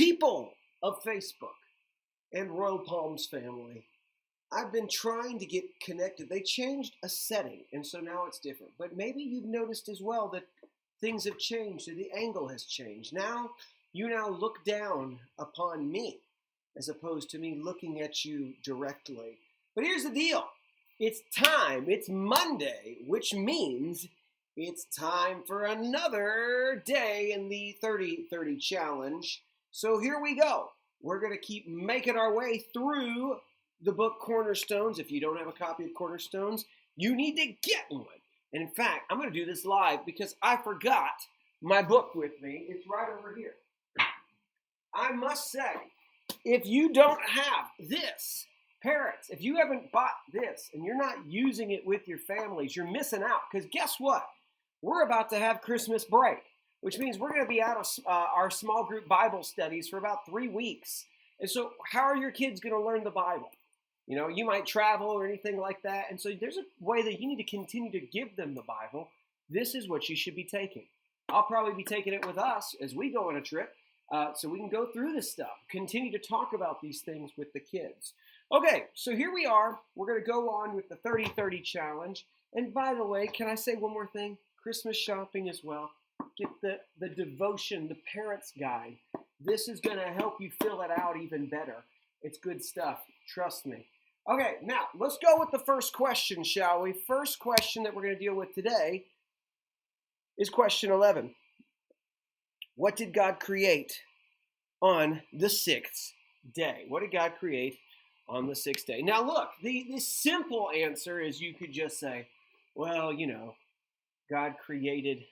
People of Facebook and Royal Palms family, I've been trying to get connected. They changed a setting, and so now it's different. But maybe you've noticed as well that things have changed, so the angle has changed. Now, you now look down upon me as opposed to me looking at you directly. But here's the deal. It's time. It's Monday, which means it's time for another day in the 30-30 challenge. So here we go. We're going to keep making our way through the book Cornerstones. If you don't have a copy of Cornerstones, you need to get one. And in fact, I'm going to do this live because I forgot my book with me. It's right over here. I must say, if you don't have this, parents, if you haven't bought this and you're not using it with your families, you're missing out. Because guess what? We're about to have Christmas break, which means we're going to be out of our small group Bible studies for about 3 weeks. And so how are your kids going to learn the Bible? You know, you might travel or anything like that. And so there's a way that you need to continue to give them the Bible. This is what you should be taking. I'll probably be taking it with us as we go on a trip so we can go through this stuff, continue to talk about these things with the kids. Okay, so here we are. We're going to go on with the 30-30 challenge. And by the way, can I say one more thing? Christmas shopping as well. Get the devotion, the parents guide. This is going to help you fill it out even better. It's good stuff. Trust me. Okay, now let's go with the first question, shall we? First question that we're going to deal with today is question 11. What did God create on the sixth day? What did God create on the sixth day? Now look, the simple answer is you could just say, well, God created,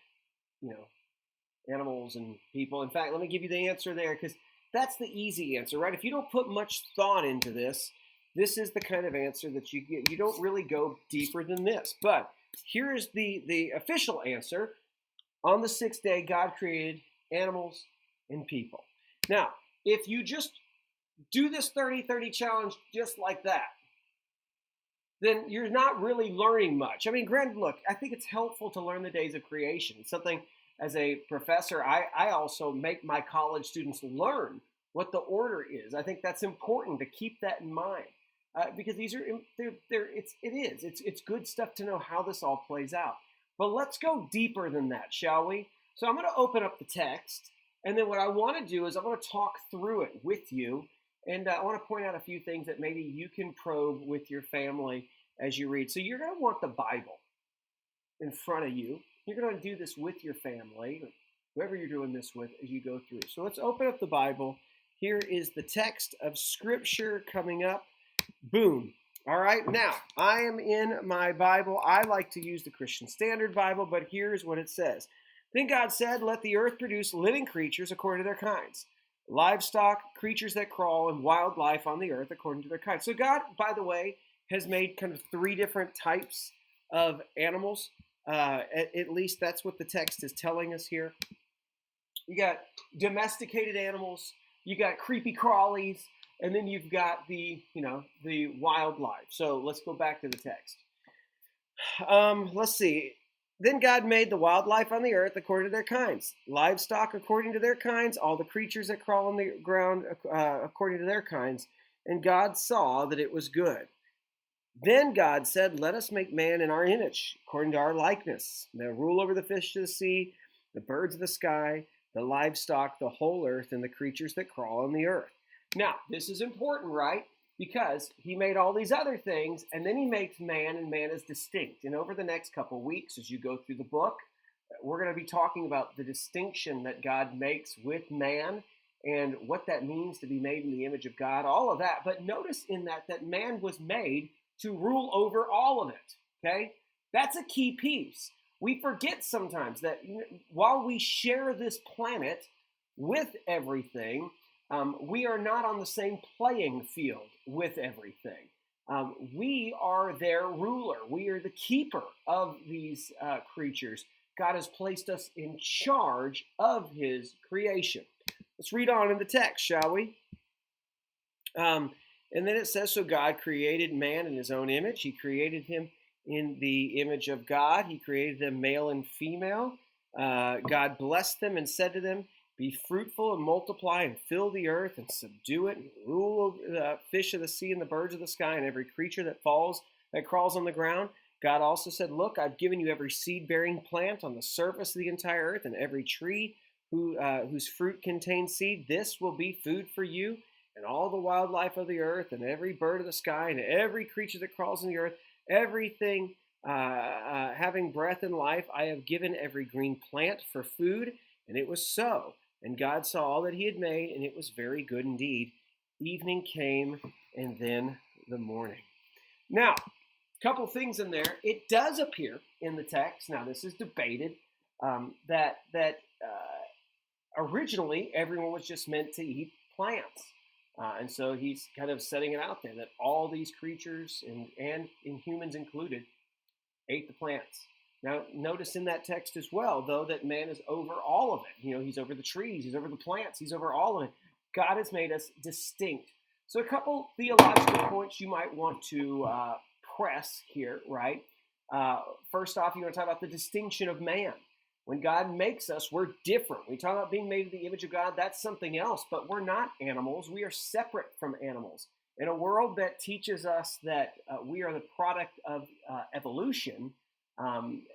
animals and people. In fact, let me give you the answer there because that's the easy answer, right? If you don't put much thought into this, this is the kind of answer that you get. You don't really go deeper than this. But here is the official answer. On the sixth day, God created animals and people. Now, if you just do this 30-30 challenge just like that, then you're not really learning much. I mean, granted, look, I think it's helpful to learn the days of creation. It's something, as a professor, I also make my college students learn what the order is. I think that's important to keep that in mind because these are, it's good stuff to know how this all plays out. But let's go deeper than that, shall we? So I'm going to open up the text, and then what I want to do is I'm going to talk through it with you. And I want to point out a few things that maybe you can probe with your family as you read. So you're going to want the Bible in front of you. You're going to do this with your family, whoever you're doing this with, as you go through. So let's open up the Bible. Here is the text of Scripture coming up. Boom. All right. Now, I am in my Bible. I like to use the Christian Standard Bible, but here's what it says. Then God said, let the earth produce living creatures according to their kinds. Livestock, creatures that crawl, and wildlife on the earth according to their kind. So God, by the way, has made kind of 3 different types of animals. At least that's what the text is telling us here. You got domesticated animals, you got creepy crawlies, and then you've got the wildlife. So let's go back to the text. Let's see. Then God made the wildlife on the earth according to their kinds, livestock according to their kinds, all the creatures that crawl on the ground according to their kinds. And God saw that it was good. Then God said, let us make man in our image, according to our likeness. They'll rule over the fish of the sea, the birds of the sky, the livestock, the whole earth, and the creatures that crawl on the earth. Now, this is important, right? Because he made all these other things, and then he makes man, and man is distinct. And over the next couple of weeks, as you go through the book, we're going to be talking about the distinction that God makes with man and what that means to be made in the image of God, all of that. But notice in that man was made to rule over all of it, okay? That's a key piece. We forget sometimes that while we share this planet with everything, we are not on the same playing field with everything. We are their ruler. We are the keeper of these creatures. God has placed us in charge of his creation. Let's read on in the text, shall we? And then it says, so God created man in his own image. He created him in the image of God. He created them male and female. God blessed them and said to them, Be fruitful and multiply and fill the earth and subdue it and rule the fish of the sea and the birds of the sky and every creature that crawls on the ground. God also said, look, I've given you every seed-bearing plant on the surface of the entire earth and every tree whose fruit contains seed. This will be food for you and all the wildlife of the earth and every bird of the sky and every creature that crawls in the earth, everything having breath and life. I have given every green plant for food. And it was so. And God saw all that he had made, and it was very good indeed. Evening came, and then the morning. Now, a couple things in there. It does appear in the text, now this is debated, that originally everyone was just meant to eat plants. And so he's kind of setting it out there that all these creatures, and humans included, ate the plants. Now, notice in that text as well, though, that man is over all of it. You know, he's over the trees, he's over the plants, he's over all of it. God has made us distinct. So a couple theological points you might want to press here, right? First off, you want to talk about the distinction of man. When God makes us, we're different. When we talk about being made in the image of God, that's something else, but we're not animals. We are separate from animals. In a world that teaches us that we are the product of evolution,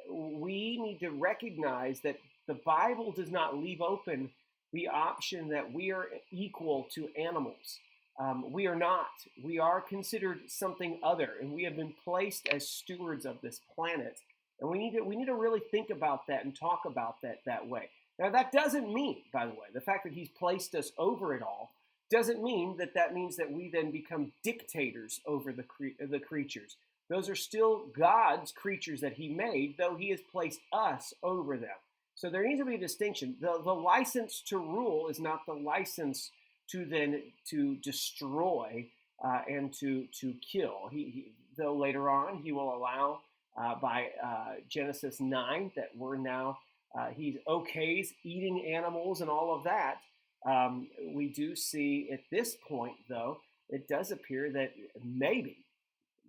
we need to recognize that the Bible does not leave open the option that we are equal to animals. We are not. We are considered something other, and we have been placed as stewards of this planet. And we need to really think about that and talk about that way. Now, that doesn't mean, by the way, the fact that he's placed us over it all doesn't mean that means that we then become dictators over the creatures. Those are still God's creatures that he made, though he has placed us over them. So there needs to be a distinction. The license to rule is not the license to destroy and to kill. Though later on he will allow by Genesis 9 that we're now, he okays eating animals and all of that. We do see at this point, though, it does appear that maybe,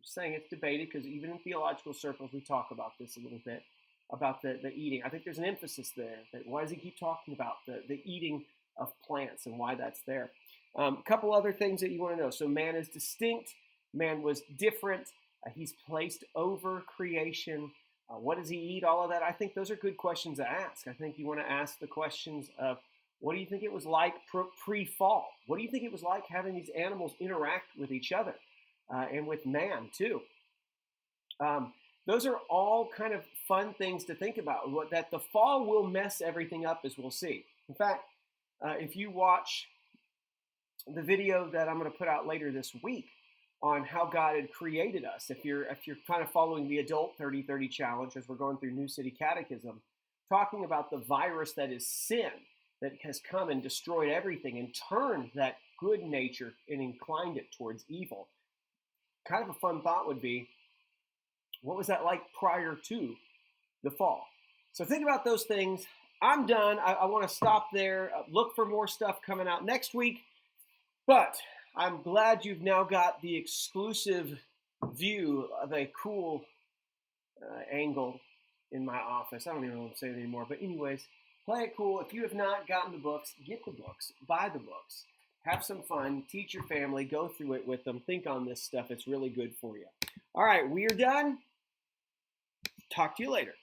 saying it's debated because even in theological circles we talk about this a little bit, about the eating. I think there's an emphasis there. That why does he keep talking about the eating of plants and why that's there? A couple other things that you want to know. So man is distinct. Man was different. He's placed over creation. What does he eat? All of that. I think those are good questions to ask. I think you want to ask the questions of what do you think it was like pre-fall? What do you think it was like having these animals interact with each other? And with man too. Those are all kind of fun things to think about. That the fall will mess everything up, as we'll see. In fact, if you watch the video that I'm going to put out later this week on how God had created us, if you're kind of following the Adult 30-30 Challenge as we're going through New City Catechism, talking about the virus that is sin, that has come and destroyed everything and turned that good nature and inclined it towards evil. Kind of a fun thought would be, what was that like prior to the fall? So think about those things. I'm done. I want to stop there. Look for more stuff coming out next week. But I'm glad you've now got the exclusive view of a cool angle in my office. I don't even know what I'm saying anymore. But anyways, play it cool. If you have not gotten the books, get the books. Buy the books. Have some fun, teach your family, go through it with them, think on this stuff. It's really good for you. All right, we are done. Talk to you later.